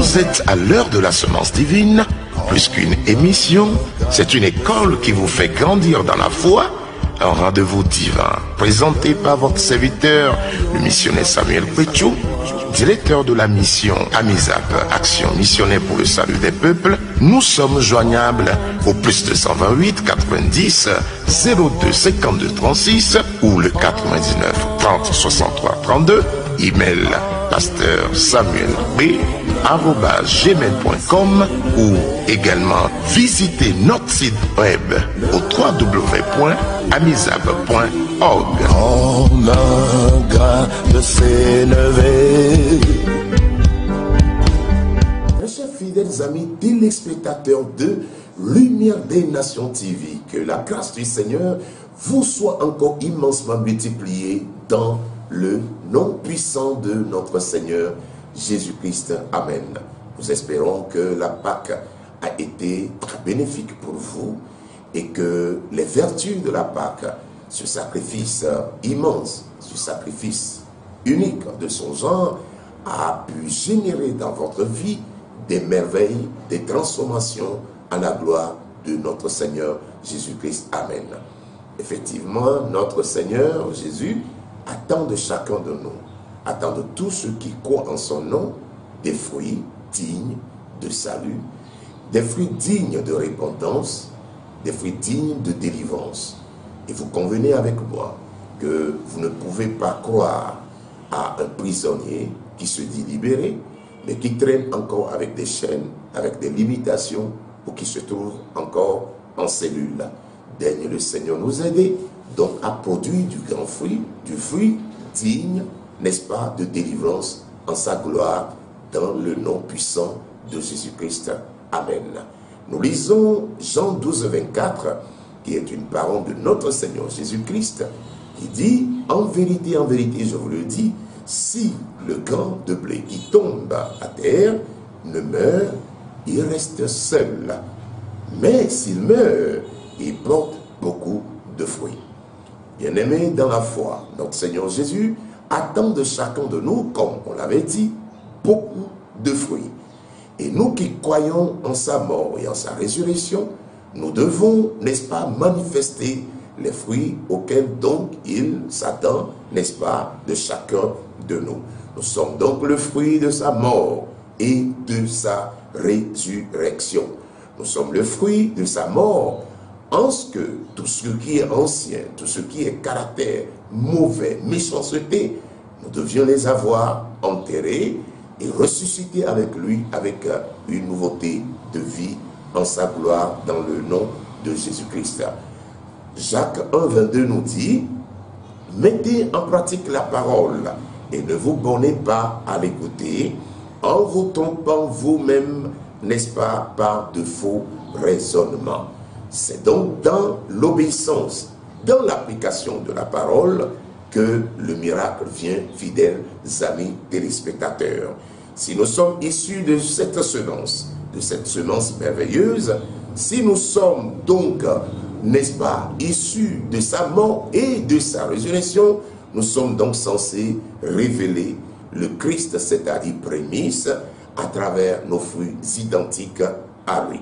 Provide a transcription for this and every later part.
Vous êtes à l'heure de la semence divine. Plus qu'une émission, c'est une école qui vous fait grandir dans la foi. Un rendez-vous divin présenté par votre serviteur, le missionnaire Samuel Péchou, directeur de la mission AMISAP, Action missionnaire pour le salut des peuples. Nous sommes joignables au plus 228 90 02 52 36 ou le 99 30 63 32. Email pasteur Samuel B@gmail.com ou également visiter notre site web au www.amisab.org. Comme un grain de s'élever. Mes chers fidèles amis téléspectateurs de Lumière des Nations TV, que la grâce du Seigneur vous soit encore immensement multipliée dans le nom puissant de notre Seigneur Jésus-Christ. Amen. Nous espérons que la Pâque a été très bénéfique pour vous et que les vertus de la Pâque, ce sacrifice immense, ce sacrifice unique de son genre, a pu générer dans votre vie des merveilles, des transformations à la gloire de notre Seigneur Jésus-Christ. Amen. Effectivement, notre Seigneur Jésus attend de chacun de nous, attend de tous ceux qui croient en son nom, des fruits dignes de salut, des fruits dignes de repentance, des fruits dignes de délivrance. Et vous convenez avec moi que vous ne pouvez pas croire à un prisonnier qui se dit libéré, mais qui traîne encore avec des chaînes, avec des limitations, ou qui se trouve encore en cellule. Daigne le Seigneur nous aider, donc à produire du grand fruit, du fruit digne, n'est-ce pas, de délivrance en sa gloire, dans le nom puissant de Jésus-Christ. Amen. Nous lisons Jean 12, 24, qui est une parole de notre Seigneur Jésus-Christ, qui dit, en vérité, je vous le dis, si le grain de blé qui tombe à terre ne meurt, il reste seul. Mais s'il meurt, il porte beaucoup de fruits. Bien-aimés dans la foi, notre Seigneur Jésus attend de chacun de nous, comme on l'avait dit, beaucoup de fruits. Et nous qui croyons en sa mort et en sa résurrection, nous devons, n'est-ce pas, manifester les fruits auxquels donc il s'attend, n'est-ce pas, de chacun de nous. Nous sommes donc le fruit de sa mort et de sa résurrection. Nous sommes le fruit de sa mort en ce que tout ce qui est ancien, tout ce qui est caractère mauvais, méchanceté, nous devions les avoir enterrés et ressuscités avec lui, avec une nouveauté de vie en sa gloire dans le nom de Jésus-Christ. Jacques 1, 22 nous dit, mettez en pratique la parole et ne vous bornez pas à l'écouter en vous trompant vous-même, n'est-ce pas, par de faux raisonnements. C'est donc dans l'obéissance, dans l'application de la parole que le miracle vient, fidèles amis téléspectateurs. Si nous sommes issus de cette semence merveilleuse, si nous sommes donc, n'est-ce pas, issus de sa mort et de sa résurrection, nous sommes donc censés révéler le Christ, c'est-à-dire prémisse, à travers nos fruits identiques à lui.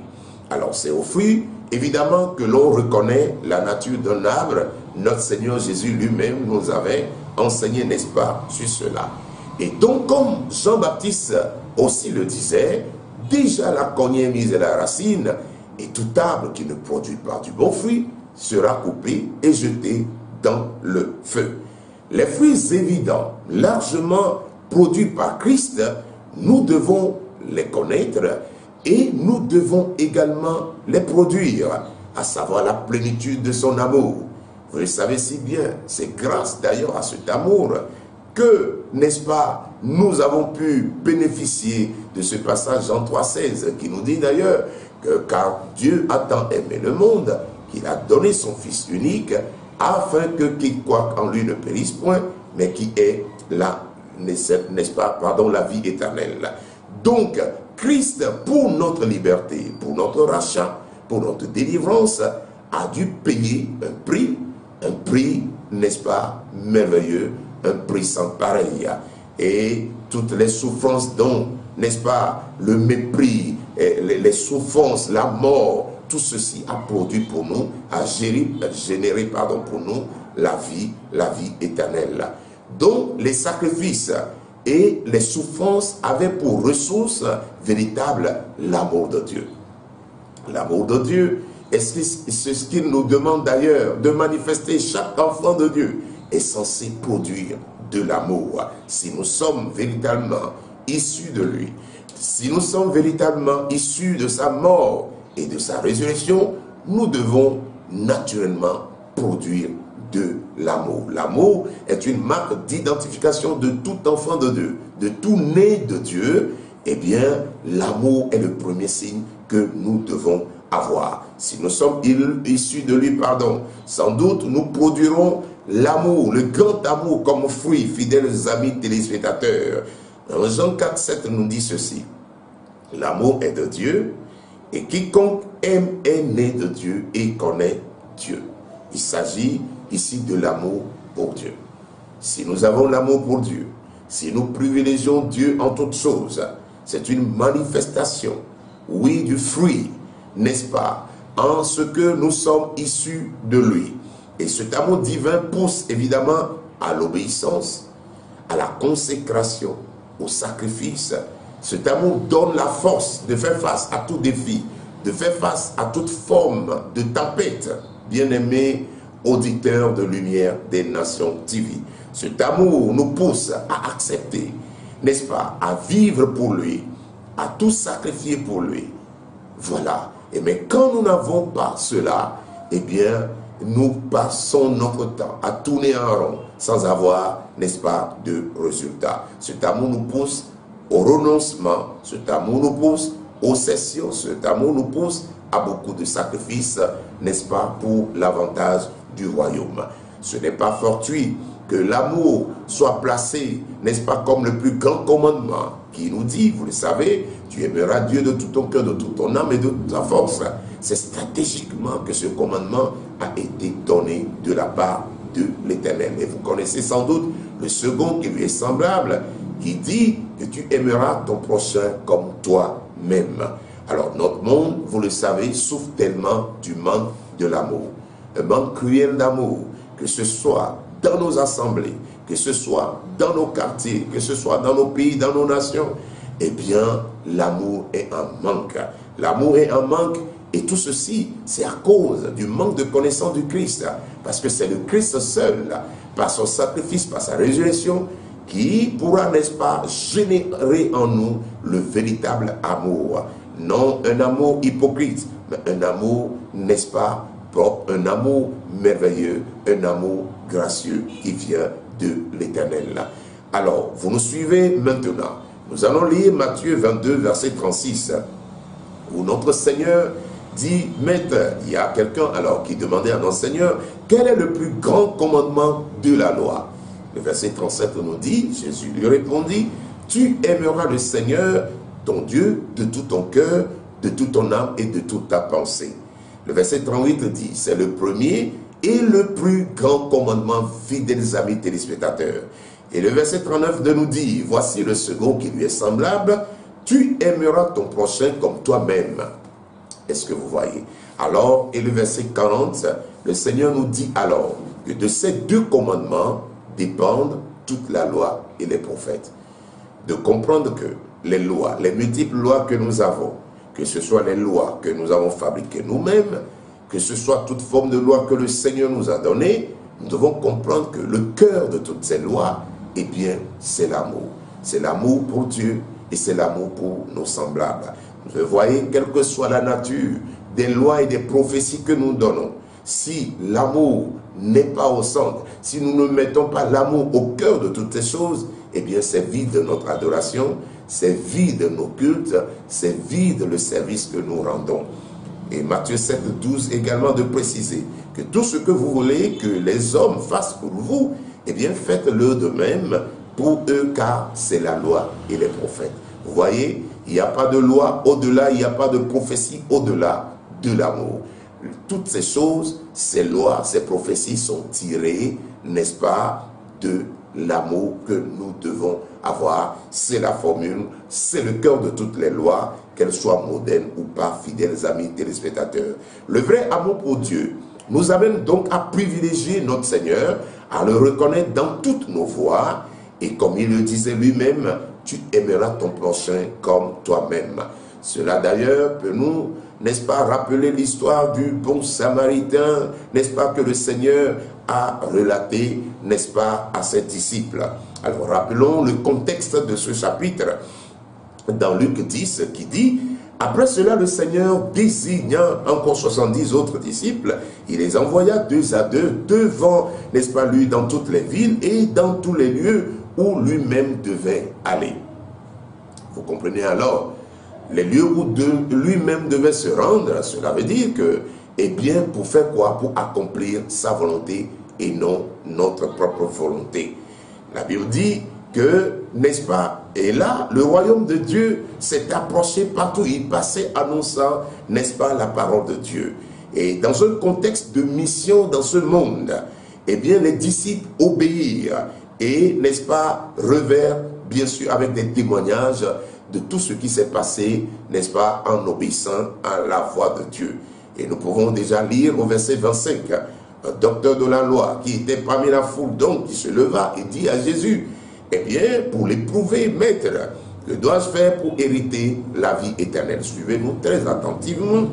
Alors c'est aux fruits, évidemment, que l'on reconnaît la nature d'un arbre. Notre Seigneur Jésus lui-même nous avait enseigné, n'est-ce pas, sur cela. Et donc, comme Jean-Baptiste aussi le disait, déjà la cognée mise à la racine, et tout arbre qui ne produit pas du bon fruit sera coupé et jeté dans le feu. Les fruits évidents, largement produits par Christ, nous devons les connaître et nous devons également les produire, à savoir la plénitude de son amour. Vous le savez si bien, c'est grâce d'ailleurs à cet amour que, n'est-ce pas, nous avons pu bénéficier de ce passage Jean 3,16 qui nous dit d'ailleurs que car Dieu a tant aimé le monde qu'il a donné son Fils unique afin que qui croit en lui ne périsse point, mais qui ait la, n'est-ce pas, pardon, la vie éternelle. Donc, Christ, pour notre liberté, pour notre rachat, pour notre délivrance, a dû payer un prix, n'est-ce pas, merveilleux, un prix sans pareil. Et toutes les souffrances dont n'est-ce pas, le mépris, les souffrances, la mort, tout ceci a produit pour nous, a généré pour nous la vie éternelle. Donc les sacrifices et les souffrances avaient pour ressource véritable l'amour de Dieu. L'amour de Dieu, c'est ce qu'il nous demande d'ailleurs de manifester. Chaque enfant de Dieu est censé produire de l'amour. Si nous sommes véritablement issus de lui, si nous sommes véritablement issus de sa mort et de sa résurrection, nous devons naturellement produire de l'amour. L'amour est une marque d'identification de tout enfant de Dieu, de tout né de Dieu. Eh bien, l'amour est le premier signe que nous devons avoir. Si nous sommes issus de lui, sans doute nous produirons l'amour, le grand amour comme fruit, fidèles amis téléspectateurs. Dans Jean 4, 7 nous dit ceci: l'amour est de Dieu, et quiconque aime est né de Dieu et connaît Dieu. Il s'agit ici de l'amour pour Dieu. Si nous avons l'amour pour Dieu, si nous privilégions Dieu en toutes choses, c'est une manifestation, oui, du fruit, n'est-ce pas, en ce que nous sommes issus de lui. Et cet amour divin pousse évidemment à l'obéissance, à la consécration, au sacrifice. Cet amour donne la force de faire face à tout défi, de faire face à toute forme de tempête. Bien-aimés auditeurs de Lumière des Nations TV, cet amour nous pousse à accepter, n'est-ce pas, à vivre pour lui, à tout sacrifier pour lui. Voilà. Et mais quand nous n'avons pas cela, eh bien, nous passons notre temps à tourner en rond sans avoir, n'est-ce pas, de résultat. Cet amour nous pousse au renoncement, cet amour nous pousse aux cessions, cet amour nous pousse à beaucoup de sacrifices, n'est-ce pas, pour l'avantage du royaume. Ce n'est pas fortuit que l'amour soit placé, n'est-ce pas, comme le plus grand commandement qui nous dit, vous le savez, tu aimeras Dieu de tout ton cœur, de toute ton âme et de toute ta force. C'est stratégiquement que ce commandement a été donné de la part de l'Éternel. Et vous connaissez sans doute le second qui lui est semblable, qui dit que tu aimeras ton prochain comme toi-même. Alors notre monde, vous le savez, souffre tellement du manque de l'amour. Un manque cruel d'amour, que ce soit dans nos assemblées, que ce soit dans nos quartiers, que ce soit dans nos pays, dans nos nations. Eh bien, l'amour est en manque. L'amour est en manque, et tout ceci, c'est à cause du manque de connaissance du Christ. Parce que c'est le Christ seul, par son sacrifice, par sa résurrection, qui pourra, n'est-ce pas, générer en nous le véritable amour. Non un amour hypocrite, mais un amour, n'est-ce pas, propre, un amour merveilleux, un amour gracieux qui vient de l'Éternel. Alors, vous nous suivez maintenant. Nous allons lire Matthieu 22, verset 36, où notre Seigneur dit, Maître, il y a quelqu'un alors qui demandait à notre Seigneur, quel est le plus grand commandement de la loi? Le verset 37 nous dit, Jésus lui répondit, tu aimeras le Seigneur, ton Dieu, de tout ton cœur, de toute ton âme et de toute ta pensée. Le verset 38 dit, c'est le premier et le plus grand commandement, fidèles amis téléspectateurs. Et le verset 39 de nous dit, voici le second qui lui est semblable, tu aimeras ton prochain comme toi-même. Est-ce que vous voyez? Alors, et le verset 40, le Seigneur nous dit alors que de ces deux commandements dépendent toute la loi et les prophètes. De comprendre que les lois, les multiples lois que nous avons, que ce soit les lois que nous avons fabriquées nous-mêmes, que ce soit toute forme de loi que le Seigneur nous a donnée, nous devons comprendre que le cœur de toutes ces lois, eh bien, c'est l'amour. C'est l'amour pour Dieu et c'est l'amour pour nos semblables. Vous voyez, quelle que soit la nature des lois et des prophéties que nous donnons, si l'amour n'est pas au centre, si nous ne mettons pas l'amour au cœur de toutes ces choses, eh bien, c'est vide notre adoration, c'est vide nos cultes, c'est vide le service que nous rendons. Et Matthieu 7, 12 également de préciser que tout ce que vous voulez que les hommes fassent pour vous, eh bien, faites-le de même pour eux, car c'est la loi et les prophètes. Vous voyez, il n'y a pas de loi au-delà, il n'y a pas de prophétie au-delà de l'amour. Toutes ces choses, ces lois, ces prophéties sont tirées, n'est-ce pas, de l'amour que nous devons avoir. C'est la formule, c'est le cœur de toutes les lois, qu'elles soient modernes ou pas, fidèles amis téléspectateurs. Le vrai amour pour Dieu nous amène donc à privilégier notre Seigneur, à le reconnaître dans toutes nos voies, et comme il le disait lui-même, tu aimeras ton prochain comme toi-même. Cela d'ailleurs peut nous, n'est-ce pas, rappeler l'histoire du bon samaritain, n'est-ce pas, que le Seigneur a relaté, n'est-ce pas, à ses disciples. Alors rappelons le contexte de ce chapitre dans Luc 10 qui dit: après cela, le Seigneur désigna encore 70 autres disciples, il les envoya 2 à 2 devant, n'est-ce pas, lui, dans toutes les villes et dans tous les lieux où lui-même devait aller. Vous comprenez alors, les lieux où lui-même devait se rendre, cela veut dire que, eh bien, pour faire quoi? Pour accomplir sa volonté et non notre propre volonté. La Bible dit que, n'est-ce pas, et là, le royaume de Dieu s'est approché partout, il passait annonçant, n'est-ce pas, la parole de Dieu. Et dans un contexte de mission dans ce monde, eh bien, les disciples obéirent et, n'est-ce pas, revinrent, bien sûr, avec des témoignages de tout ce qui s'est passé, n'est-ce pas, en obéissant à la voix de Dieu. Et nous pouvons déjà lire au verset 25, un docteur de la loi qui était parmi la foule, donc, qui se leva et dit à Jésus: eh bien, pour l'éprouver, maître, que dois-je faire pour hériter la vie éternelle? Suivez-nous très attentivement.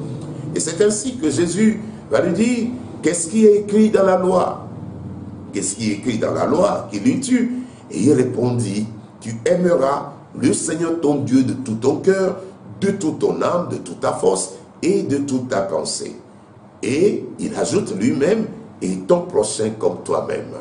Et c'est ainsi que Jésus va lui dire: qu'est-ce qui est écrit dans la loi? Qu'est-ce qui est écrit dans la loi qui lui tue? Et il répondit: tu aimeras le Seigneur ton Dieu de tout ton cœur, de toute ton âme, de toute ta force et de toute ta pensée. Et il ajoute lui-même: et ton prochain comme toi-même.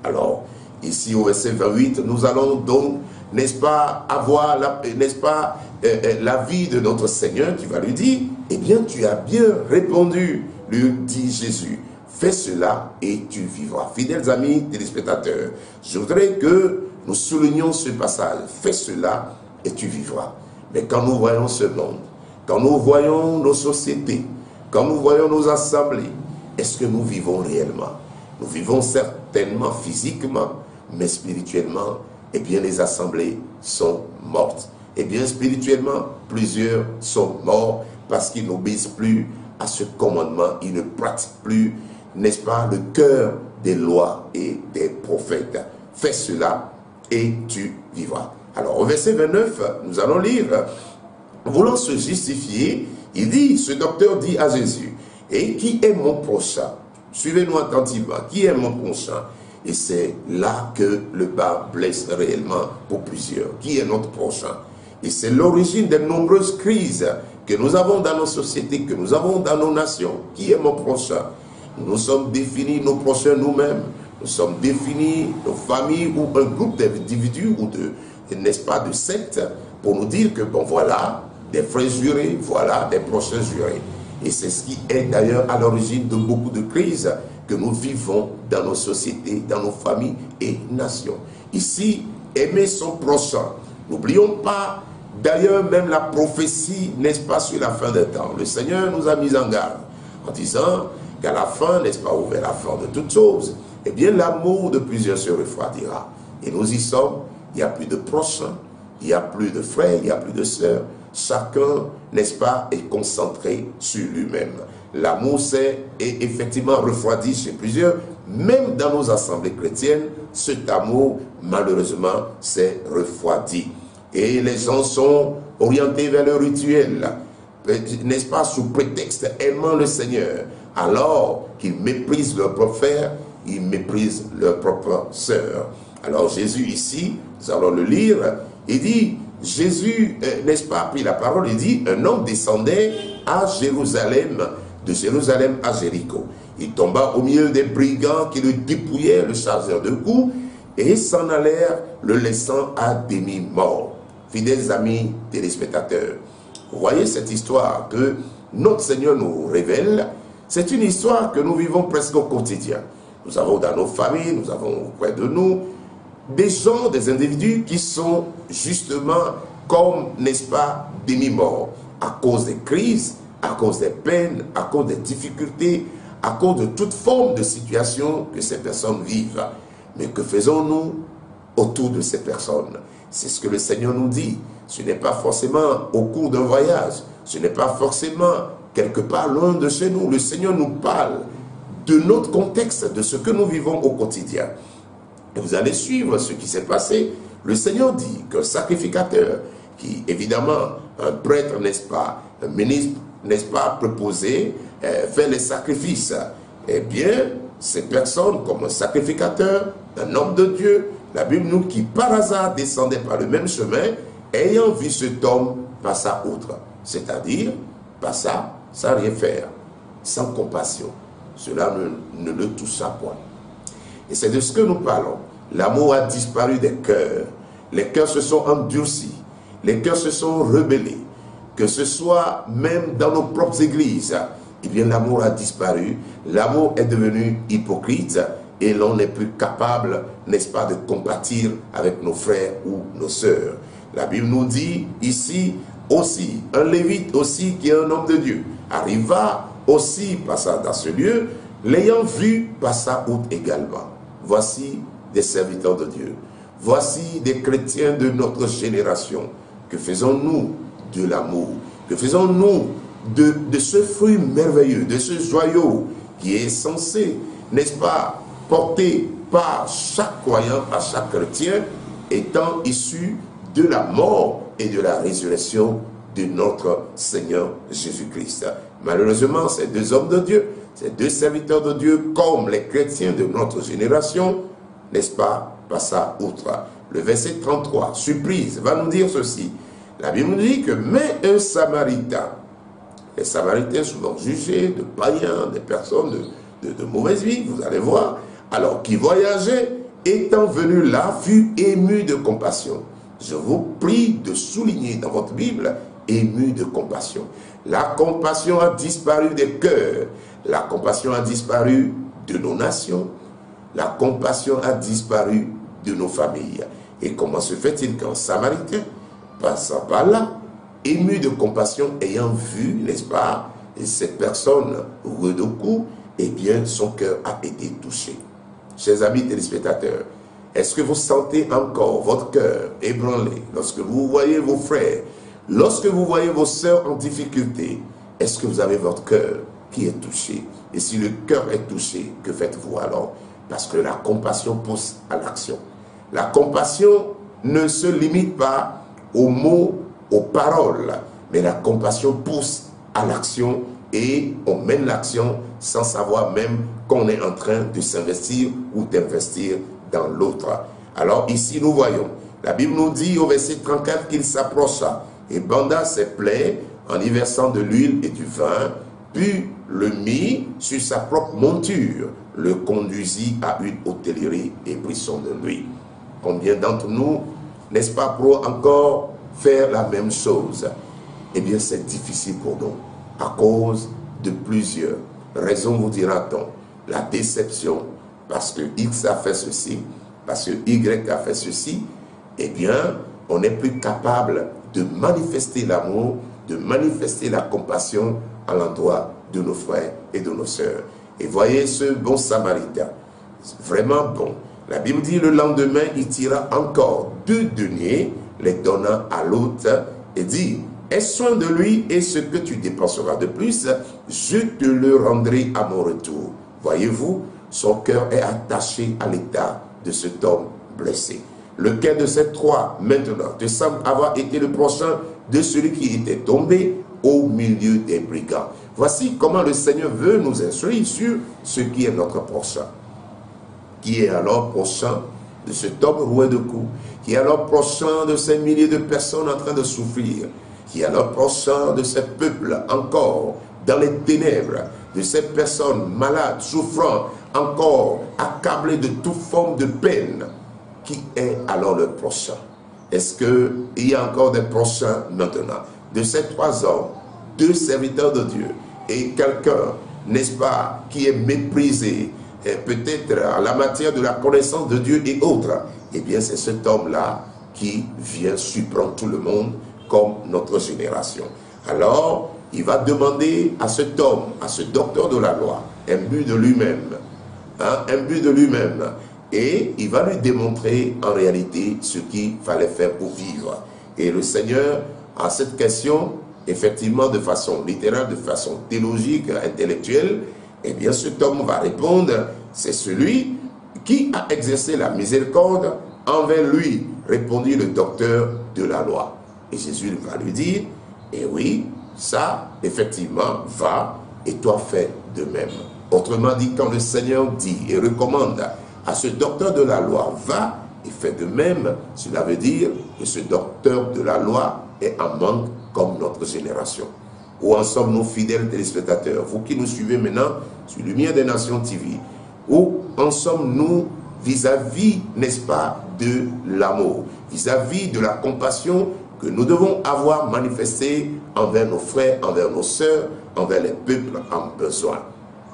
Alors, ici au verset 28, nous allons donc, n'est-ce pas, avoir la vie de notre Seigneur qui va lui dire: eh bien, tu as bien répondu, lui dit Jésus. Fais cela et tu vivras. Fidèles amis téléspectateurs, je voudrais que nous soulignions ce passage. Fais cela et tu vivras. Mais quand nous voyons ce monde, quand nous voyons nos sociétés, quand nous voyons nos assemblées, est-ce que nous vivons réellement? Nous vivons certainement physiquement, mais spirituellement, eh bien, les assemblées sont mortes. Eh bien, spirituellement, plusieurs sont morts parce qu'ils n'obéissent plus à ce commandement. Ils ne pratiquent plus, n'est-ce pas, le cœur des lois et des prophètes. Fais cela et tu vivras. Alors, au verset 29, nous allons lire: voulant se justifier, il dit, ce docteur dit à Jésus: et qui est mon prochain? Suivez-nous attentivement. Qui est mon prochain? Et c'est là que le bas blesse réellement pour plusieurs. Qui est notre prochain? Et c'est l'origine des nombreuses crises que nous avons dans nos sociétés, que nous avons dans nos nations. Qui est mon prochain? Nous sommes définis nos prochains nous-mêmes. Nous sommes définis nos familles ou un groupe d'individus ou n'est-ce pas, de sectes, pour nous dire que, bon, voilà, des frères jurés, voilà, des prochains jurés. Et c'est ce qui est d'ailleurs à l'origine de beaucoup de crises que nous vivons dans nos sociétés, dans nos familles et nations. Ici, aimer son prochain. N'oublions pas, d'ailleurs, même la prophétie, n'est-ce pas, sur la fin des temps. Le Seigneur nous a mis en garde en disant qu'à la fin, n'est-ce pas, ou vers la fin de toutes choses, eh bien, l'amour de plusieurs se refroidira. Et nous y sommes. Il n'y a plus de prochains, il n'y a plus de frères, il n'y a plus de sœurs. Chacun, n'est-ce pas, est concentré sur lui-même. L'amour s'est effectivement refroidi chez plusieurs, même dans nos assemblées chrétiennes, cet amour, malheureusement, s'est refroidi. Et les gens sont orientés vers le rituel, n'est-ce pas, sous prétexte aimant le Seigneur, alors qu'ils méprisent leur propre frère, ils méprisent leur propre sœur. Alors Jésus ici, nous allons le lire, il dit, Jésus, n'est-ce pas, a pris la parole, il dit, un homme descendait à Jérusalem, de Jérusalem à Jéricho. Il tomba au milieu des brigands qui le dépouillaient, le chargèrent de coups, et s'en allèrent, le laissant à demi-mort. Fidèles amis téléspectateurs, vous voyez cette histoire que notre Seigneur nous révèle, c'est une histoire que nous vivons presque au quotidien. Nous avons dans nos familles, nous avons auprès de nous, des gens, des individus qui sont justement comme, n'est-ce pas, demi-morts, à cause des crises, à cause des peines, à cause des difficultés, à cause de toute forme de situation que ces personnes vivent. Mais que faisons-nous? autour de ces personnes. C'est ce que le Seigneur nous dit. Ce n'est pas forcément au cours d'un voyage. Ce n'est pas forcément quelque part loin de chez nous. Le Seigneur nous parle de notre contexte, de ce que nous vivons au quotidien. Et vous allez suivre ce qui s'est passé. Le Seigneur dit qu'un sacrificateur, qui évidemment, un prêtre, n'est-ce pas, un ministre, n'est-ce pas, proposé, fait les sacrifices. Eh bien, ces personnes, comme un sacrificateur, un homme de Dieu, la Bible nous dit, qui par hasard descendait par le même chemin, ayant vu cet homme, passa outre. C'est-à-dire, passa sans rien faire, sans compassion. Cela ne le toucha point. Et c'est de ce que nous parlons. L'amour a disparu des cœurs. Les cœurs se sont endurcis. Les cœurs se sont rebellés. Que ce soit même dans nos propres églises, eh bien l'amour a disparu. L'amour est devenu hypocrite et l'on n'est plus capable, n'est-ce pas, de compatir avec nos frères ou nos sœurs. La Bible nous dit ici aussi, un lévite aussi qui est un homme de Dieu, arriva aussi, passa dans ce lieu, l'ayant vu, passa outre également. Voici des serviteurs de Dieu. Voici des chrétiens de notre génération. Que faisons-nous de l'amour? Que faisons-nous de ce fruit merveilleux, de ce joyau qui est censé, n'est-ce pas, porté par chaque croyant, par chaque chrétien, étant issu de la mort et de la résurrection de notre Seigneur Jésus-Christ. Malheureusement, ces deux hommes de Dieu, ces deux serviteurs de Dieu, comme les chrétiens de notre génération, n'est-ce pas, passa outre. Le verset 33, surprise, va nous dire ceci. La Bible nous dit que, mais un Samaritain, les Samaritains souvent jugés de païens, des personnes de mauvaise vie, vous allez voir, alors qui voyageait, étant venu là, fut ému de compassion. Je vous prie de souligner dans votre Bible, ému de compassion. La compassion a disparu des cœurs. La compassion a disparu de nos nations. La compassion a disparu de nos familles. Et comment se fait-il qu'un Samaritain, passant par là, ému de compassion, ayant vu, n'est-ce pas, cette personne redoucou, eh bien, son cœur a été touché. Chers amis téléspectateurs, est-ce que vous sentez encore votre cœur ébranlé lorsque vous voyez vos frères, lorsque vous voyez vos sœurs en difficulté? Est-ce que vous avez votre cœur qui est touché? Et si le cœur est touché, que faites-vous alors? Parce que la compassion pousse à l'action. La compassion ne se limite pas aux mots, aux paroles, mais la compassion pousse à l'action et on mène l'action sans savoir même qu'on est en train de s'investir ou d'investir dans l'autre. Alors ici nous voyons, la Bible nous dit au verset 34 qu'il s'approcha et banda ses plaies en y versant de l'huile et du vin, puis le mit sur sa propre monture, le conduisit à une hôtellerie et prit soin de lui. Combien d'entre nous, n'est-ce pas, pour encore faire la même chose? Eh bien, c'est difficile pour nous, à cause de plusieurs raisons, vous dira-t-on. La déception, parce que X a fait ceci, parce que Y a fait ceci, eh bien, on n'est plus capable de manifester l'amour, de manifester la compassion à l'endroit de nos frères et de nos sœurs. Et voyez ce bon Samaritain, vraiment bon. La Bible dit le lendemain, il tira encore 2 deniers, les donna à l'autre et dit, aie soin de lui et ce que tu dépenseras de plus, je te le rendrai à mon retour. Voyez-vous, son cœur est attaché à l'état de cet homme blessé. Lequel de ces 3 maintenant te semble avoir été le prochain de celui qui était tombé au milieu des brigands? Voici comment le Seigneur veut nous instruire sur ce qui est notre prochain. Qui est alors prochain de cet homme roué de coups? Qui est alors prochain de ces milliers de personnes en train de souffrir? Qui est alors prochain de ces peuples encore dans les ténèbres? De ces personnes malades, souffrant, encore accablées de toute forme de peine? Qui est alors le prochain? Est-ce qu'il y a encore des prochains maintenant? De ces 3 hommes, 2 serviteurs de Dieu et quelqu'un, n'est-ce pas, qui est méprisé, peut-être en la matière de la connaissance de Dieu et autres, eh bien c'est cet homme-là qui vient surprendre tout le monde comme notre génération. Alors, il va demander à cet homme, à ce docteur de la loi, un but de lui-même, un but de lui-même. et il va lui démontrer en réalité ce qu'il fallait faire pour vivre. Et le Seigneur, à cette question, effectivement de façon littérale, de façon théologique, intellectuelle, eh bien cet homme va répondre, c'est celui qui a exercé la miséricorde envers lui, répondit le docteur de la loi. Et Jésus va lui dire, eh oui, ça, effectivement, va, et toi fais de même. Autrement dit, quand le Seigneur dit et recommande à ce docteur de la loi, va et fais de même, cela veut dire que ce docteur de la loi est en manque comme notre génération. Où en sommes-nous, fidèles téléspectateurs, vous qui nous suivez maintenant sur Lumière des Nations TV, où en sommes-nous vis-à-vis, n'est-ce pas, de l'amour, vis-à-vis de la compassion que nous devons avoir manifestée envers nos frères, envers nos sœurs, envers les peuples en besoin.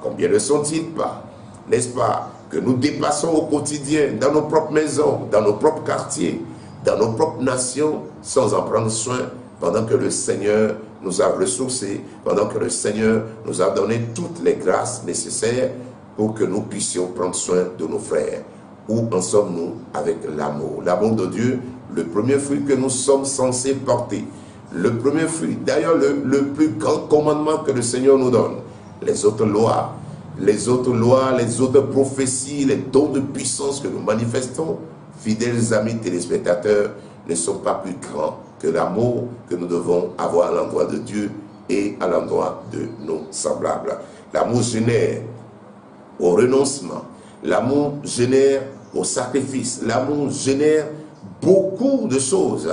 Combien ne sont-ils pas, n'est-ce pas, que nous dépassons au quotidien, dans nos propres maisons, dans nos propres quartiers, dans nos propres nations, sans en prendre soin, pendant que le Seigneur nous a ressourcés, pendant que le Seigneur nous a donné toutes les grâces nécessaires pour que nous puissions prendre soin de nos frères. Où en sommes-nous avec l'amour? L'amour de Dieu, le premier fruit que nous sommes censés porter. Le premier fruit, d'ailleurs le plus grand commandement que le Seigneur nous donne. Les autres lois, les autres prophéties, les dons de puissance que nous manifestons, fidèles amis téléspectateurs, ne sont pas plus grands que l'amour que nous devons avoir à l'endroit de Dieu et à l'endroit de nos semblables. L'amour génère au renoncement, l'amour génère au sacrifice, l'amour génère beaucoup de choses.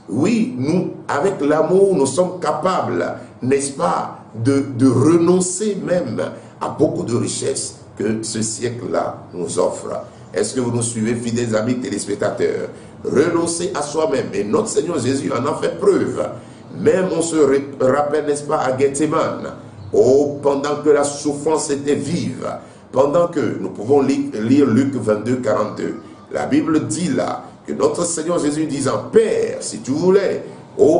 Oui, nous, avec l'amour, nous sommes capables, n'est-ce pas, de renoncer même à beaucoup de richesses que ce siècle-là nous offre. Est-ce que vous nous suivez, fidèles amis téléspectateurs? Renoncer à soi-même. Et notre Seigneur Jésus en a fait preuve. Même on se rappelle, n'est-ce pas, à Gethsémane, pendant que la souffrance était vive, pendant que nous pouvons lire Luc 22, 42, la Bible dit là que notre Seigneur Jésus disant, Père, si tu voulais,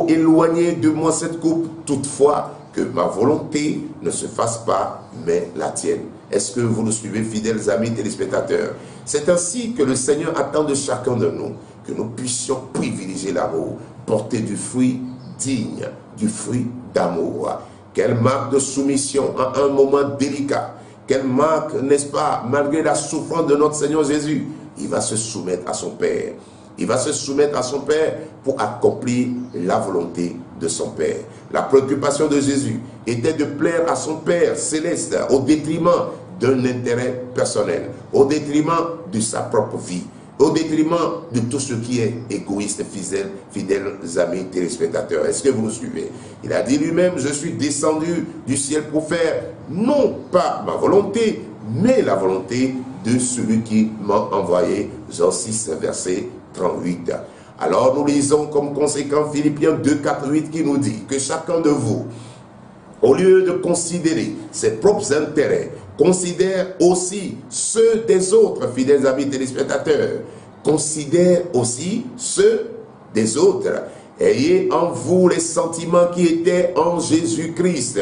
éloigner de moi cette coupe, toutefois que ma volonté ne se fasse pas, mais la tienne. Est-ce que vous nous suivez, fidèles amis téléspectateurs? C'est ainsi que le Seigneur attend de chacun de nous que nous puissions privilégier l'amour, porter du fruit digne, du fruit d'amour. Quelle marque de soumission à un moment délicat, quelle marque, n'est-ce pas, malgré la souffrance de notre Seigneur Jésus, il va se soumettre à son Père. Il va se soumettre à son Père pour accomplir la volonté de son Père. La préoccupation de Jésus était de plaire à son Père céleste au détriment d'un intérêt personnel, au détriment de sa propre vie, au détriment de tout ce qui est égoïste, fidèles amis téléspectateurs. Est-ce que vous nous suivez? Il a dit lui-même, je suis descendu du ciel pour faire non pas ma volonté, mais la volonté de celui qui m'a envoyé. Jean 6, verset 38. Alors nous lisons comme conséquent Philippiens 2, 4, 8 qui nous dit que chacun de vous, au lieu de considérer ses propres intérêts, considère aussi ceux des autres, fidèles amis téléspectateurs. Considère aussi ceux des autres. Ayez en vous les sentiments qui étaient en Jésus-Christ,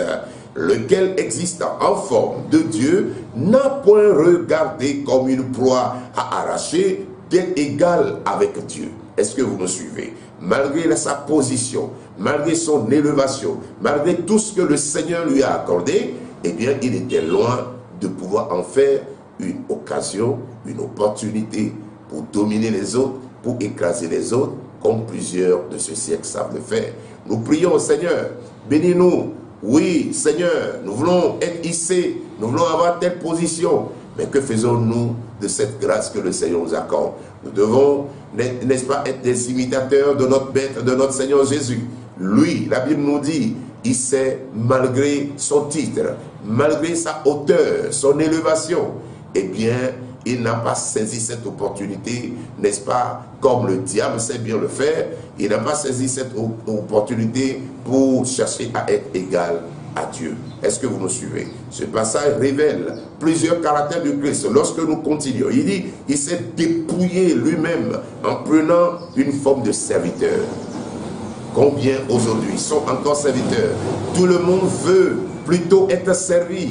lequel existant en forme de Dieu, n'a point regardé comme une proie à arracher, d'être égal avec Dieu. Est-ce que vous me suivez? Malgré sa position, malgré son élévation, malgré tout ce que le Seigneur lui a accordé, eh bien, il était loin de pouvoir en faire une occasion, une opportunité pour dominer les autres, pour écraser les autres, comme plusieurs de ce siècle savent le faire. Nous prions au Seigneur, bénis-nous. Oui, Seigneur, nous voulons être hissés, nous voulons avoir telle position. Mais que faisons-nous de cette grâce que le Seigneur nous accorde? Nous devons, n'est-ce pas, être des imitateurs de notre Maître, de notre Seigneur Jésus. Lui, la Bible nous dit, il sait, malgré son titre, malgré sa hauteur, son élévation, eh bien, il n'a pas saisi cette opportunité, n'est-ce pas, comme le diable sait bien le faire. Il n'a pas saisi cette opportunité pour chercher à être égal à Dieu. Est-ce que vous me suivez? Ce passage révèle plusieurs caractères du Christ. Lorsque nous continuons, il dit, il s'est dépouillé lui-même en prenant une forme de serviteur. Combien aujourd'hui sont encore serviteurs? Tout le monde veut plutôt être servi.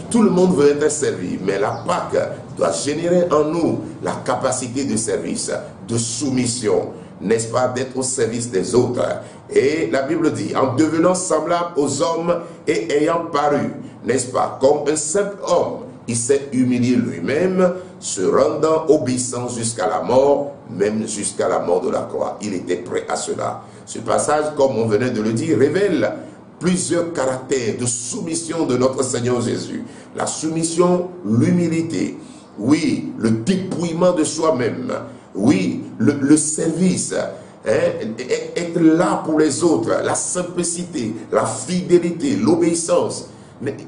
Tout le monde veut être servi, mais la Pâque doit générer en nous la capacité de service, de soumission, n'est-ce pas, d'être au service des autres. Et la Bible dit, en devenant semblable aux hommes et ayant paru, n'est-ce pas, comme un simple homme, il s'est humilié lui-même, se rendant obéissant jusqu'à la mort, même jusqu'à la mort de la croix. Il était prêt à cela. Ce passage, comme on venait de le dire, révèle plusieurs caractères de soumission de notre Seigneur Jésus. La soumission, l'humilité, oui, le dépouillement de soi-même, oui, le service, être là pour les autres, la simplicité, la fidélité, l'obéissance,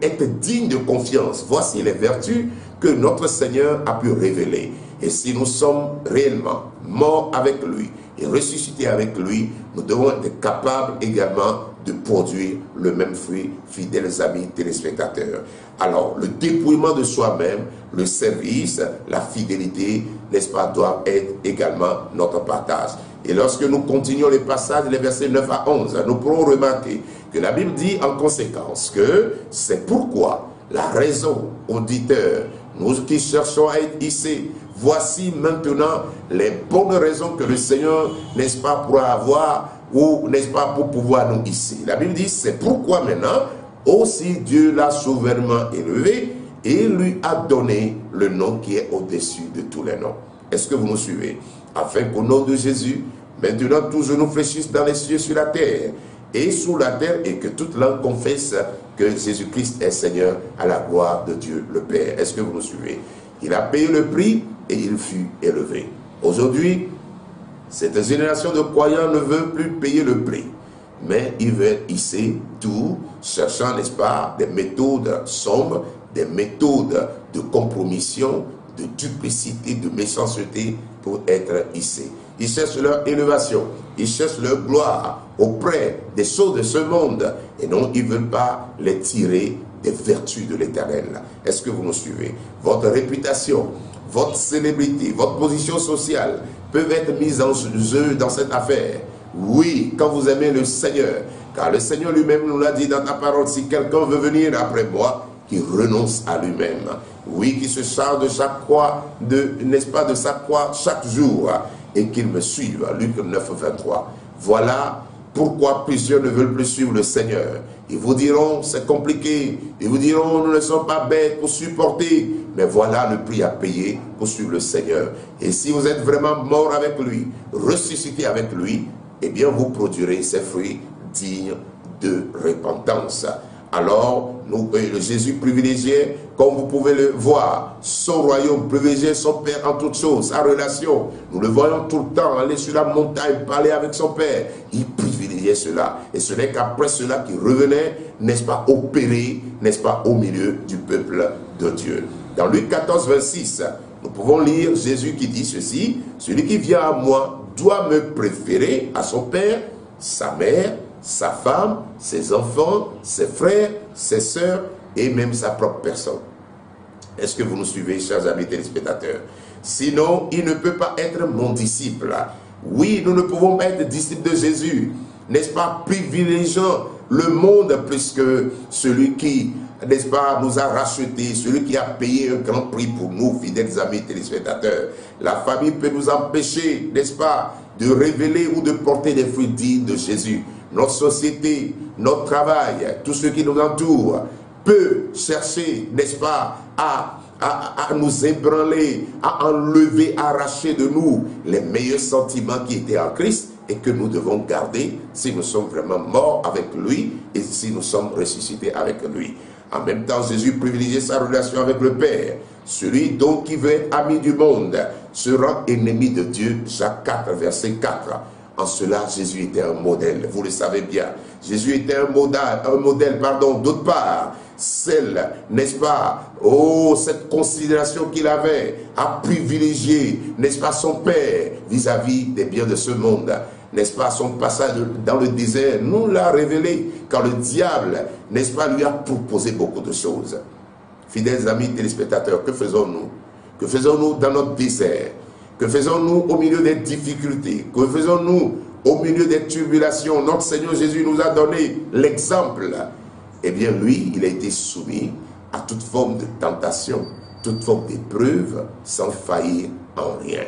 être digne de confiance. Voici les vertus que notre Seigneur a pu révéler. Et si nous sommes réellement morts avec lui et ressuscités avec lui, nous devons être capables également de produire le même fruit, fidèles amis téléspectateurs. Alors, le dépouillement de soi-même, le service, la fidélité, n'est-ce pas, doivent être également notre partage. Et lorsque nous continuons les passages, les versets 9 à 11, nous pourrons remarquer que la Bible dit en conséquence que c'est pourquoi la raison, auditeurs, nous qui cherchons à être hissés, voici maintenant les bonnes raisons que le Seigneur, n'est-ce pas, pourra avoir, ou n'est-ce pas, pour pouvoir nous hisser. La Bible dit, c'est pourquoi maintenant, aussi Dieu l'a souverainement élevé et lui a donné le nom qui est au-dessus de tous les noms. Est-ce que vous nous suivez? Afin qu'au nom de Jésus, maintenant tous genoux fléchissent dans les cieux, sur la terre, et sous la terre, et que toute langue confesse que Jésus-Christ est Seigneur, à la gloire de Dieu le Père. Est-ce que vous nous suivez? Il a payé le prix et il fut élevé. Aujourd'hui, cette génération de croyants ne veut plus payer le prix, mais ils veulent hisser tout, cherchant, n'est-ce pas, des méthodes sombres, des méthodes de compromission, de duplicité, de méchanceté pour être hissés. Ils cherchent leur élévation, ils cherchent leur gloire auprès des choses de ce monde, et non, ils ne veulent pas les tirer des vertus de l'Éternel. Est-ce que vous nous suivez? Votre réputation, votre célébrité, votre position sociale peuvent être mises en jeu dans cette affaire. Oui, quand vous aimez le Seigneur, car le Seigneur lui-même nous l'a dit dans ta parole, si quelqu'un veut venir après moi, qu'il renonce à lui-même. Oui, qu'il se charge de chaque croix, n'est-ce pas, de sa croix chaque jour, et qu'il me suive. Luc 9, 23. Voilà pourquoi plusieurs ne veulent plus suivre le Seigneur. Ils vous diront, c'est compliqué. Ils vous diront, nous ne sommes pas bêtes pour supporter. Mais voilà le prix à payer pour suivre le Seigneur. Et si vous êtes vraiment mort avec lui, ressuscité avec lui, eh bien vous produirez ces fruits dignes de repentance. Alors, Jésus privilégié, comme vous pouvez le voir, son royaume, privilégié son Père en toutes choses, sa relation. Nous le voyons tout le temps, aller sur la montagne, parler avec son Père. Il privilégiait cela. Et ce n'est qu'après cela qu'il revenait, n'est-ce pas, opérer, n'est-ce pas, au milieu du peuple de Dieu. Dans Luc 14, 26, nous pouvons lire Jésus qui dit ceci, « Celui qui vient à moi doit me préférer à son Père, sa mère, sa femme, ses enfants, ses frères, ses sœurs et même sa propre personne. » Est-ce que vous nous suivez, chers amis téléspectateurs? Sinon, il ne peut pas être mon disciple. Oui, nous ne pouvons pas être disciples de Jésus, n'est-ce pas, privilégiant le monde plus que celui qui, n'est-ce pas, nous a rachetés, celui qui a payé un grand prix pour nous, fidèles amis téléspectateurs. La famille peut nous empêcher, n'est-ce pas, de révéler ou de porter des fruits dignes de Jésus. Notre société, notre travail, tout ce qui nous entoure peut chercher, n'est-ce pas, à nous ébranler, à enlever, à arracher de nous les meilleurs sentiments qui étaient en Christ et que nous devons garder si nous sommes vraiment morts avec lui et si nous sommes ressuscités avec lui. En même temps, Jésus privilégiait sa relation avec le Père. Celui donc qui veut être ami du monde se rend ennemi de Dieu. Jacques 4, verset 4. En cela, Jésus était un modèle, vous le savez bien. Jésus était un modèle, d'autre part, celle, n'est-ce pas, cette considération qu'il avait à privilégier, n'est-ce pas, son Père vis-à-vis des biens de ce monde. N'est-ce pas, son passage dans le désert nous l'a révélé, quand le diable, n'est-ce pas, lui a proposé beaucoup de choses. Fidèles amis téléspectateurs, que faisons-nous? Que faisons-nous dans notre désert? Que faisons-nous au milieu des difficultés? Que faisons-nous au milieu des tribulations? Notre Seigneur Jésus nous a donné l'exemple. Eh bien, lui, il a été soumis à toute forme de tentation. toute forme d'épreuve sans faillir en rien.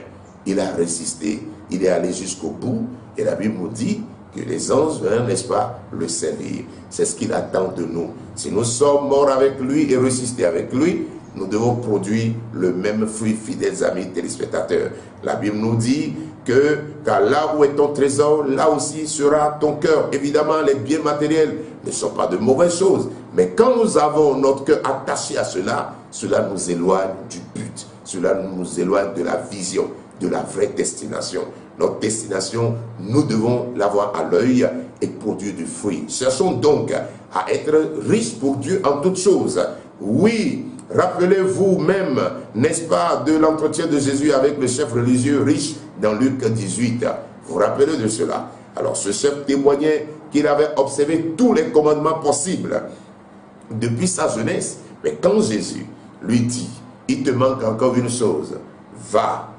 Il a résisté, il est allé jusqu'au bout, et la Bible nous dit que les anges viennent, n'est-ce pas, le servir. C'est ce qu'il attend de nous. Si nous sommes morts avec lui et ressuscités avec lui, nous devons produire le même fruit, fidèles amis téléspectateurs. La Bible nous dit que car là où est ton trésor, là aussi sera ton cœur. Évidemment, les biens matériels ne sont pas de mauvaises choses, mais quand nous avons notre cœur attaché à cela, cela nous éloigne du but, cela nous éloigne de la vision, de la vraie destination. Notre destination, nous devons l'avoir à l'œil et produire du fruit. Cherchons donc à être riches pour Dieu en toutes choses. Oui, rappelez-vous même, n'est-ce pas, de l'entretien de Jésus avec le chef religieux riche dans Luc 18. Vous vous rappelez de cela? Alors ce chef témoignait qu'il avait observé tous les commandements possibles depuis sa jeunesse. Mais quand Jésus lui dit, il te manque encore une chose, va,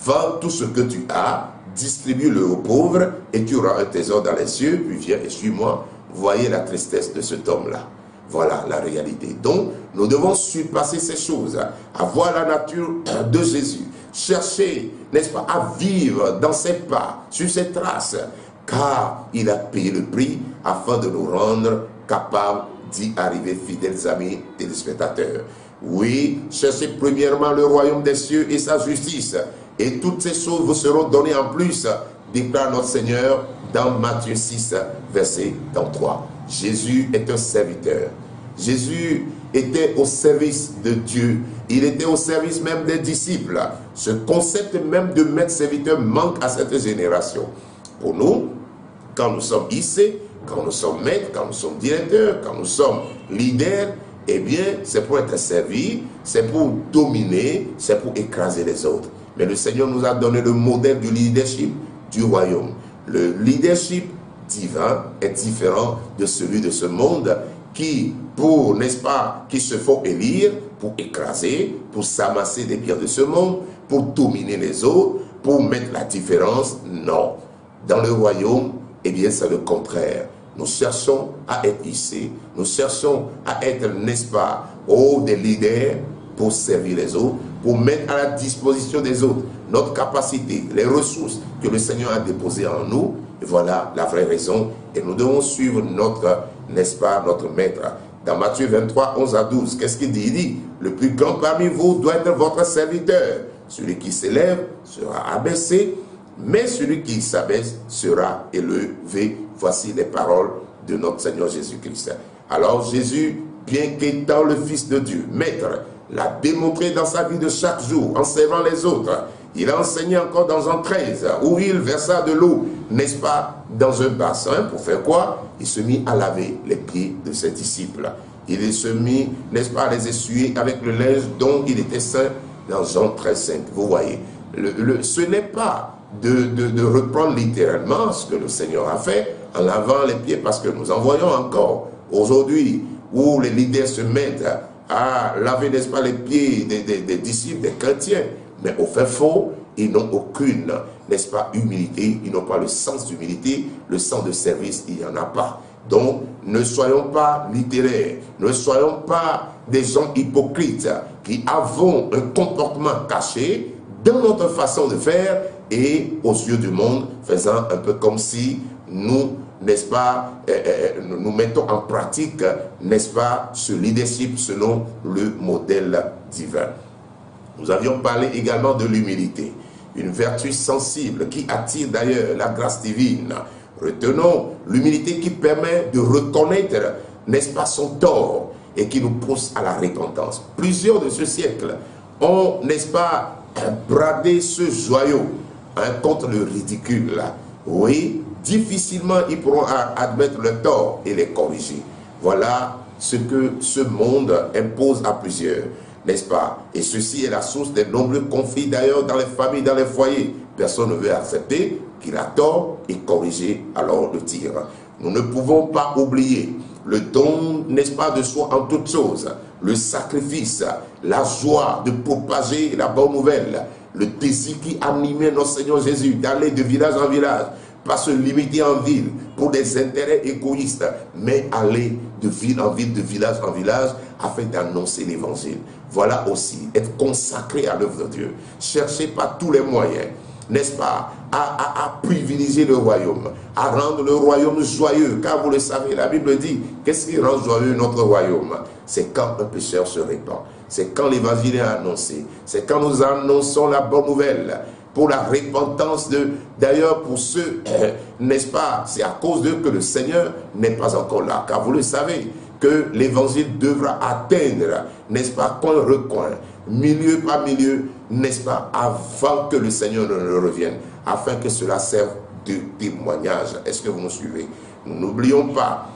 vends tout ce que tu as, distribue-le aux pauvres et tu auras un trésor dans les cieux, puis viens et suis-moi. Voyez la tristesse de cet homme-là. Voilà la réalité. Donc, nous devons surpasser ces choses, avoir la nature de Jésus, chercher, n'est-ce pas, à vivre dans ses pas, sur ses traces, car il a payé le prix afin de nous rendre capables d'y arriver, fidèles amis téléspectateurs. Oui, cherchez premièrement le royaume des cieux et sa justice, et toutes ces choses vous seront données en plus, déclare notre Seigneur dans Matthieu 6, verset 33. Jésus est un serviteur. Jésus était au service de Dieu. Il était au service même des disciples. Ce concept même de maître serviteur manque à cette génération. Pour nous, quand nous sommes ici, quand nous sommes maîtres, quand nous sommes directeurs, quand nous sommes leaders, eh bien, c'est pour être servi, c'est pour dominer, c'est pour écraser les autres. Mais le Seigneur nous a donné le modèle du leadership du royaume. Le leadership divin est différent de celui de ce monde qui, pour, n'est-ce pas, qui se font élire pour écraser, pour s'amasser des biens de ce monde, pour dominer les autres, pour mettre la différence. Non. Dans le royaume, eh bien, c'est le contraire. Nous cherchons à être ici, nous cherchons à être, n'est-ce pas, des leaders pour servir les autres, pour mettre à la disposition des autres notre capacité, les ressources que le Seigneur a déposées en nous. Et voilà la vraie raison. Et nous devons suivre notre, n'est-ce pas, notre maître. Dans Matthieu 23, 11 à 12, qu'est-ce qu'il dit? Il dit, le plus grand parmi vous doit être votre serviteur. Celui qui s'élève sera abaissé, mais celui qui s'abaisse sera élevé. Voici les paroles de notre Seigneur Jésus-Christ. Alors Jésus, bien qu'étant le Fils de Dieu, maître, l'a démontré dans sa vie de chaque jour, en servant les autres. Il a enseigné encore dans Jean 13, où il versa de l'eau, n'est-ce pas, dans un bassin, pour faire quoi? Il se mit à laver les pieds de ses disciples. Il se mit, n'est-ce pas, à les essuyer avec le linge dont il était saint, dans Jean 13, 5. Vous voyez, ce n'est pas de reprendre littéralement ce que le Seigneur a fait, en lavant les pieds, parce que nous en voyons encore aujourd'hui, où les leaders se mettent à laver, n'est-ce pas, les pieds des disciples, des chrétiens. Mais au fait fond, ils n'ont aucune, n'est-ce pas, humilité, ils n'ont pas le sens d'humilité, le sens de service, il n'y en a pas. Donc, ne soyons pas littéraires, ne soyons pas des gens hypocrites qui avons un comportement caché dans notre façon de faire et aux yeux du monde, faisant un peu comme si nous, n'est-ce pas, nous mettons en pratique, n'est-ce pas, ce leadership selon le modèle divin. Nous avions parlé également de l'humilité, une vertu sensible qui attire d'ailleurs la grâce divine. Retenons l'humilité qui permet de reconnaître, n'est-ce pas, son tort et qui nous pousse à la repentance. Plusieurs de ce siècle ont, n'est-ce pas, bradé ce joyau contre le ridicule. Oui, difficilement ils pourront admettre le tort et les corriger. Voilà ce que ce monde impose à plusieurs, n'est-ce pas? Et ceci est la source des nombreux conflits d'ailleurs dans les familles, dans les foyers. Personne ne veut accepter qu'il a tort et corriger alors le tir. Nous ne pouvons pas oublier le don, n'est-ce pas, de soi en toutes choses, le sacrifice, la joie de propager la bonne nouvelle, le désir qui animait notre Seigneur Jésus d'aller de village en village pas se limiter en ville pour des intérêts égoïstes, mais aller de ville en ville, de village en village, afin d'annoncer l'évangile. Voilà aussi, être consacré à l'œuvre de Dieu. Cherchez par tous les moyens, n'est-ce pas, à privilégier le royaume, à rendre le royaume joyeux, car vous le savez, la Bible dit, qu'est-ce qui rend joyeux notre royaume? C'est quand un pécheur se répand, c'est quand l'évangile est annoncé, c'est quand nous annonçons la bonne nouvelle, pour la repentance d'ailleurs pour ceux, n'est-ce pas, c'est à cause d'eux que le Seigneur n'est pas encore là, car vous le savez, que l'évangile devra atteindre, n'est-ce pas, coin recoin, milieu par milieu, n'est-ce pas, avant que le Seigneur ne revienne, afin que cela serve de témoignage. Est-ce que vous nous suivez? Nous n'oublions pas,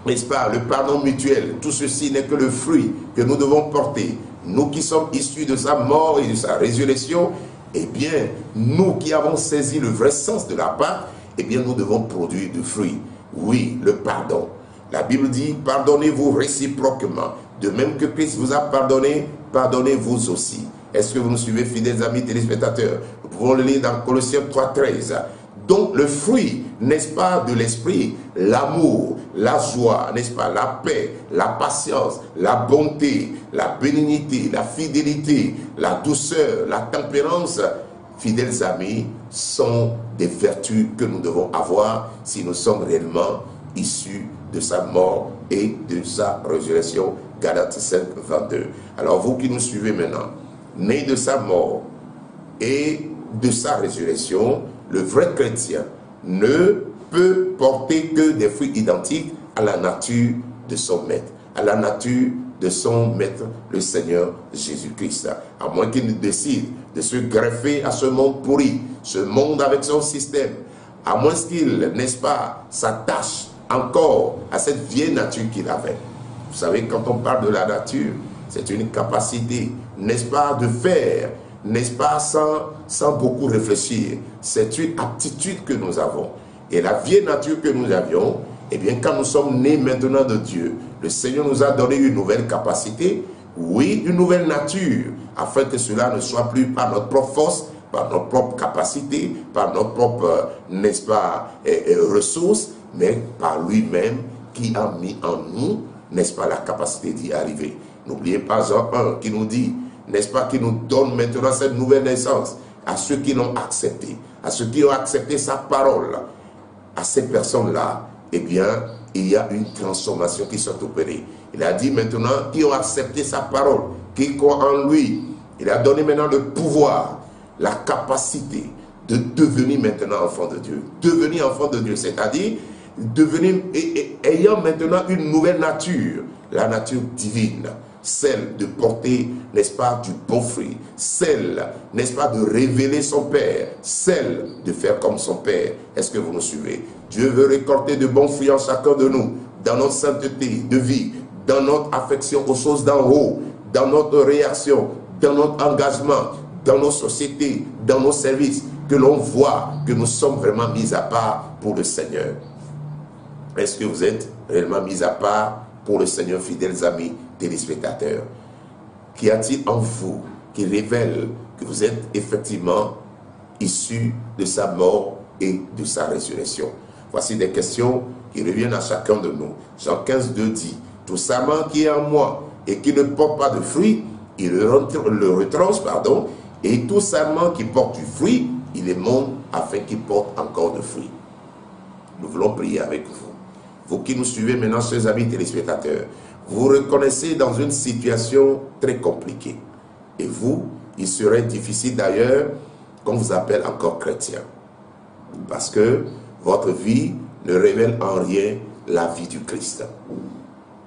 n'est-ce pas, le pardon mutuel. Tout ceci n'est que le fruit que nous devons porter. Nous qui sommes issus de sa mort et de sa résurrection, eh bien, nous qui avons saisi le vrai sens de la Pâque, eh bien, nous devons produire du fruit. Oui, le pardon. La Bible dit, pardonnez-vous réciproquement. De même que Christ vous a pardonné, pardonnez-vous aussi. Est-ce que vous nous suivez, fidèles amis téléspectateurs? Nous pouvons le lire dans Colossiens 3,13. Donc le fruit, n'est-ce pas, de l'esprit, l'amour, la joie, n'est-ce pas, la paix, la patience, la bonté, la bénignité, la fidélité, la douceur, la tempérance, fidèles amis, sont des vertus que nous devons avoir si nous sommes réellement issus de sa mort et de sa résurrection. Galates 5, 22. Alors vous qui nous suivez maintenant, nés de sa mort et de sa résurrection, le vrai chrétien ne peut porter que des fruits identiques à la nature de son maître, à la nature de son maître, le Seigneur Jésus-Christ. À moins qu'il décide de se greffer à ce monde pourri, ce monde avec son système, à moins qu'il, n'est-ce pas, s'attache encore à cette vieille nature qu'il avait. Vous savez, quand on parle de la nature, c'est une capacité, n'est-ce pas, de faire, n'est-ce pas, sans beaucoup réfléchir. C'est une aptitude que nous avons. Et la vieille nature que nous avions, eh bien, quand nous sommes nés maintenant de Dieu, le Seigneur nous a donné une nouvelle capacité, oui, une nouvelle nature, afin que cela ne soit plus par notre propre force, par notre propre capacité, par notre propre, n'est-ce pas, ressources, mais par lui-même qui a mis en nous, n'est-ce pas, la capacité d'y arriver. N'oubliez pas Jean 1 qui nous dit, n'est-ce pas, qui nous donne maintenant cette nouvelle naissance à ceux qui l'ont accepté, à ceux qui ont accepté sa parole. À ces personnes-là, eh bien, il y a une transformation qui s'est opérée. Il a dit maintenant, qui ont accepté sa parole, qui croient en lui. Il a donné maintenant le pouvoir, la capacité de devenir maintenant enfant de Dieu. Devenir enfant de Dieu, c'est-à-dire devenir, ayant maintenant une nouvelle nature, la nature divine, celle de porter, n'est-ce pas, du bon fruit, celle, n'est-ce pas, de révéler son Père, celle de faire comme son Père. Est-ce que vous nous suivez? Dieu veut récolter de bons fruits en chacun de nous, dans notre sainteté de vie, dans notre affection aux choses d'en haut, dans notre réaction, dans notre engagement, dans nos sociétés, dans nos services, que l'on voit que nous sommes vraiment mis à part pour le Seigneur. Est-ce que vous êtes réellement mis à part pour le Seigneur, fidèles amis téléspectateurs? Qu'y a-t-il en vous qui révèle que vous êtes effectivement issus de sa mort et de sa résurrection? Voici des questions qui reviennent à chacun de nous. Jean 15, 2 dit, tout sarment qui est en moi et qui ne porte pas de fruit, il le retranche, et tout sarment qui porte du fruit, il est mon afin qu'il porte encore de fruits. Nous voulons prier avec vous. Vous qui nous suivez maintenant, chers amis téléspectateurs, vous reconnaissez dans une situation très compliquée. Et vous, il serait difficile d'ailleurs qu'on vous appelle encore chrétien. Parce que votre vie ne révèle en rien la vie du Christ.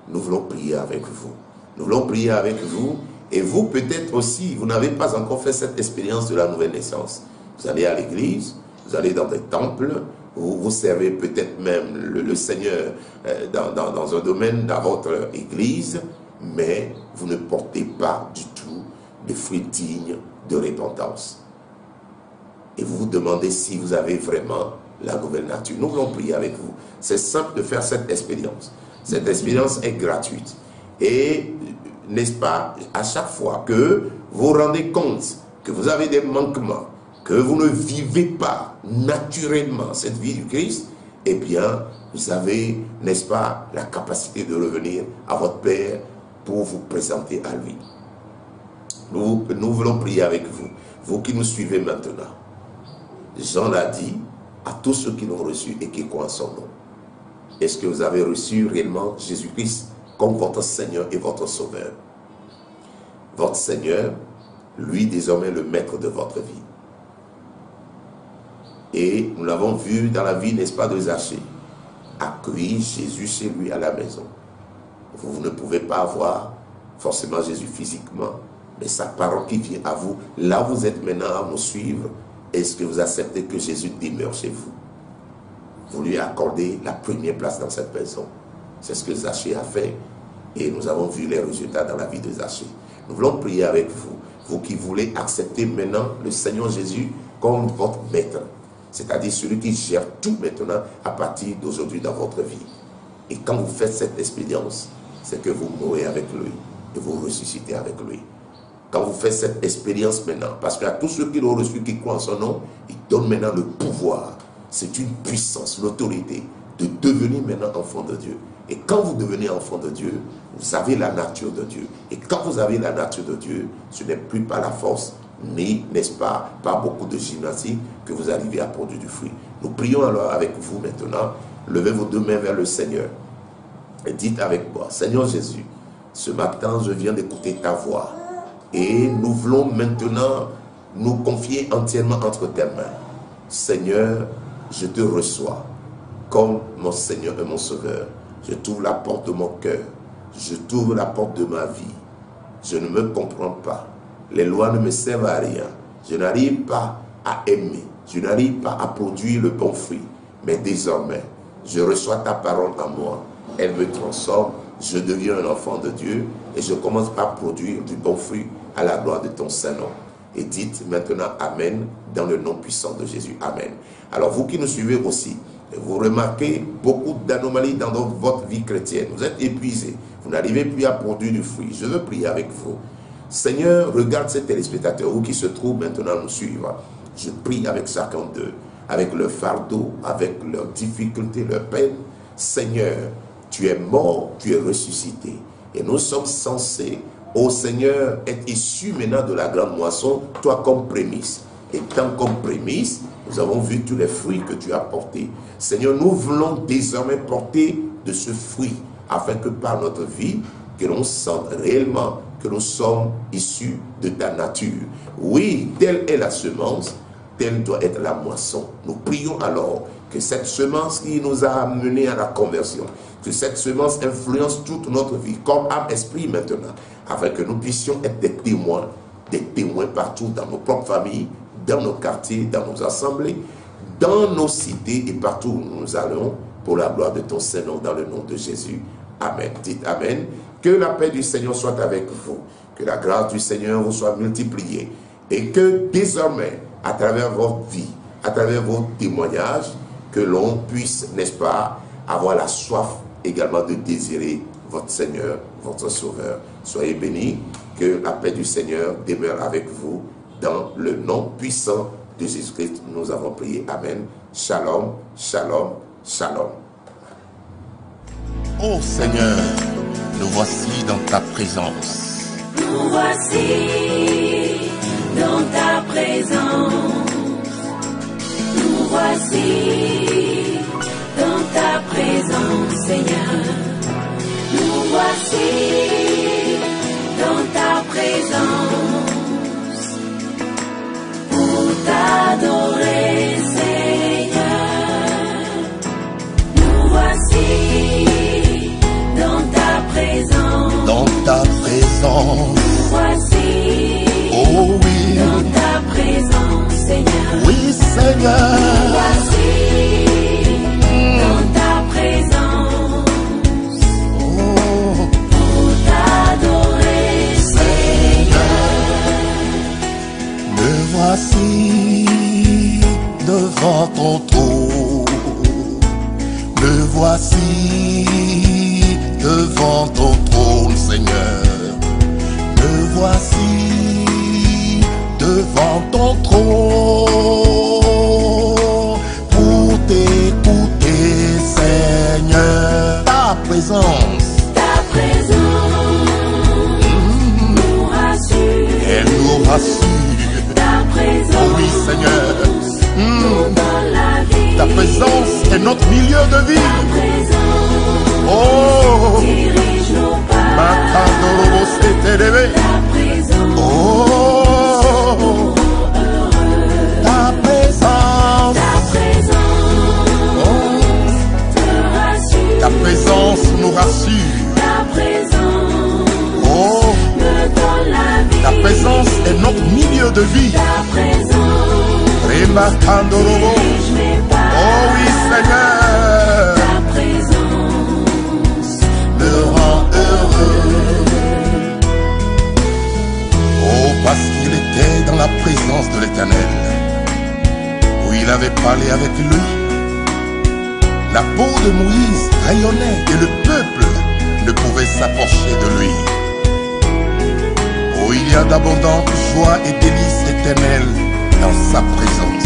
Nous voulons prier avec vous. Nous voulons prier avec vous. Et vous, peut-être aussi, vous n'avez pas encore fait cette expérience de la nouvelle naissance. Vous allez à l'église, vous allez dans des temples, vous servez peut-être même le Seigneur dans un domaine, dans votre église, mais vous ne portez pas du tout de fruits dignes de repentance. Et vous vous demandez si vous avez vraiment la nouvelle nature. Nous voulons prier avec vous. C'est simple de faire cette expérience. Cette expérience est gratuite. Et, n'est-ce pas, à chaque fois que vous vous rendez compte que vous avez des manquements, que vous ne vivez pas naturellement cette vie du Christ, eh bien, vous avez, n'est-ce pas, la capacité de revenir à votre Père pour vous présenter à lui. Nous voulons prier avec vous, vous qui nous suivez maintenant. Jean l'a dit à tous ceux qui l'ont reçu et qui croient en son nom. Est-ce que vous avez reçu réellement Jésus-Christ comme votre Seigneur et votre Sauveur? Votre Seigneur, lui désormais le maître de votre vie. Et nous l'avons vu dans la vie, n'est-ce pas, de Zachée, accueillir Jésus chez lui à la maison. Vous ne pouvez pas avoir forcément Jésus physiquement, mais sa parole qui vient à vous, là où vous êtes maintenant à nous suivre, est-ce que vous acceptez que Jésus demeure chez vous? Vous lui accordez la première place dans cette maison. C'est ce que Zachée a fait et nous avons vu les résultats dans la vie de Zachée. Nous voulons prier avec vous, vous qui voulez accepter maintenant le Seigneur Jésus comme votre maître, c'est-à-dire celui qui gère tout maintenant à partir d'aujourd'hui dans votre vie. Et quand vous faites cette expérience, c'est que vous mourrez avec lui et vous ressuscitez avec lui. Quand vous faites cette expérience maintenant, parce qu'à tous ceux qui l'ont reçu, qui croient en son nom, il donne maintenant le pouvoir. C'est une puissance, l'autorité de devenir maintenant enfant de Dieu. Et quand vous devenez enfant de Dieu, vous avez la nature de Dieu. Et quand vous avez la nature de Dieu, ce n'est plus par la force, ni, n'est-ce pas, par beaucoup de gymnastique que vous arrivez à produire du fruit. Nous prions alors avec vous maintenant. Levez vos deux mains vers le Seigneur. Et dites avec moi, Seigneur Jésus, ce matin, je viens d'écouter ta voix. Et nous voulons maintenant nous confier entièrement entre tes mains. Seigneur, je te reçois comme mon Seigneur et mon Sauveur. Je t'ouvre la porte de mon cœur. Je t'ouvre la porte de ma vie. Je ne me comprends pas. Les lois ne me servent à rien. Je n'arrive pas à aimer. Je n'arrive pas à produire le bon fruit. Mais désormais, je reçois ta parole en moi. Elle me transforme. Je deviens un enfant de Dieu et je commence à produire du bon fruit à la gloire de ton Saint-Nom. Et dites maintenant Amen dans le nom puissant de Jésus. Amen. Alors vous qui nous suivez aussi, vous remarquez beaucoup d'anomalies dans votre vie chrétienne. Vous êtes épuisés. Vous n'arrivez plus à produire du fruit. Je veux prier avec vous. Seigneur, regarde ces téléspectateurs qui se trouvent maintenant à nous suivre. Je prie avec chacun d'eux, avec leur fardeau, avec leurs difficultés, leurs peines. Seigneur, tu es mort, tu es ressuscité. Et nous sommes censés, ô Seigneur, être issus maintenant de la grande moisson, toi comme prémisse. Et tant comme prémisse, nous avons vu tous les fruits que tu as portés. Seigneur, nous voulons désormais porter de ce fruit, afin que par notre vie, que l'on sente réellement que nous sommes issus de ta nature. Oui, telle est la semence, telle doit être la moisson. Nous prions alors que cette semence qui nous a amenés à la conversion, que cette semence influence toute notre vie, comme âme, esprit maintenant, afin que nous puissions être des témoins partout dans nos propres familles, dans nos quartiers, dans nos assemblées, dans nos cités et partout où nous allons, pour la gloire de ton Saint-Nom, dans le nom de Jésus. Amen. Dites Amen. Que la paix du Seigneur soit avec vous, que la grâce du Seigneur vous soit multipliée, et que désormais, à travers votre vie, à travers vos témoignages, que l'on puisse, n'est-ce pas, avoir la soif également de désirer votre Seigneur, votre Sauveur. Soyez bénis, que la paix du Seigneur demeure avec vous, dans le nom puissant de Jésus-Christ. Nous avons prié. Amen. Shalom, shalom, shalom. Ô Seigneur, nous voici dans ta présence. Nous voici dans ta présence. Nous voici dans ta présence, Seigneur. Nous voici dans ta présence pour t'adorer, Seigneur. Nous voici dans ta présence. Dans ta présence. Nous voici. Oh oui. Dans ta présence, Seigneur. Oui, Seigneur. Nous voici dans ta présence. Oh, Pour t'adorer, Seigneur. me voici devant ton trône. Me voici devant ton trône, Seigneur. Me voici devant ton trône. présence nous rassure. elle nous rassure. Ta présence Oh oui, Seigneur. nous donne la vie. Ta présence est notre milieu de vie. Ta présence Oh, dirige nos pas. Makandorobo Setelebe. Ta présence Oh, ta présence. ta présence te rassure. Ta présence nous rassure. Ta présence Oh, me donne la vie. ta présence est notre milieu de vie. Ta présence Remakandorobo. dirige mes pas. Oh oui, Seigneur. Ta présence Me rend heureux. Oh, parce qu'il était dans la présence de l'Éternel, où il avait parlé avec lui. La peau de Moïse rayonnait et le peuple ne pouvait s'approcher de lui. Oh, il y a d'abondantes joies et délices éternelles dans sa présence.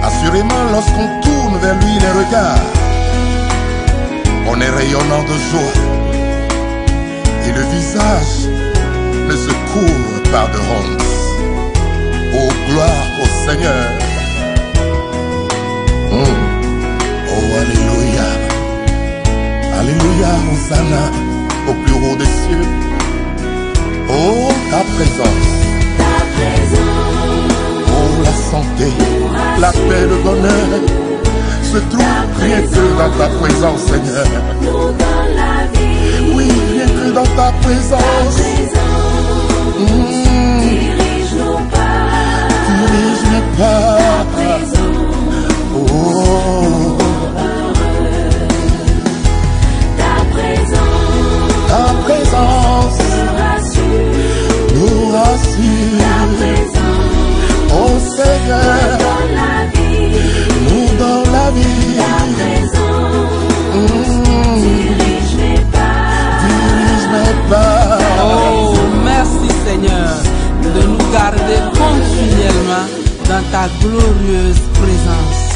Assurément, lorsqu'on tourne vers lui les regards, on est rayonnant de joie et le visage ne se couvre pas de honte. Oh, gloire au Seigneur. Oh, alléluia. Alléluia, Hosanna au plus haut des cieux. Oh, ta présence. ta présence Oh, la santé, la paix, le bonheur se trouve rien que dans ta présence, Seigneur. nous donne la vie. Oui, rien que dans ta présence. Dirige nos pas. Dirige mes pas. Oh, Ta présence ta présence nous ta rassure. présence Oh Seigneur, donne la vie. nous donne la Ta vie. présence dirige mes pas. Dirige mes pas. Oh, merci Seigneur de nous garder continuellement dans ta glorieuse présence.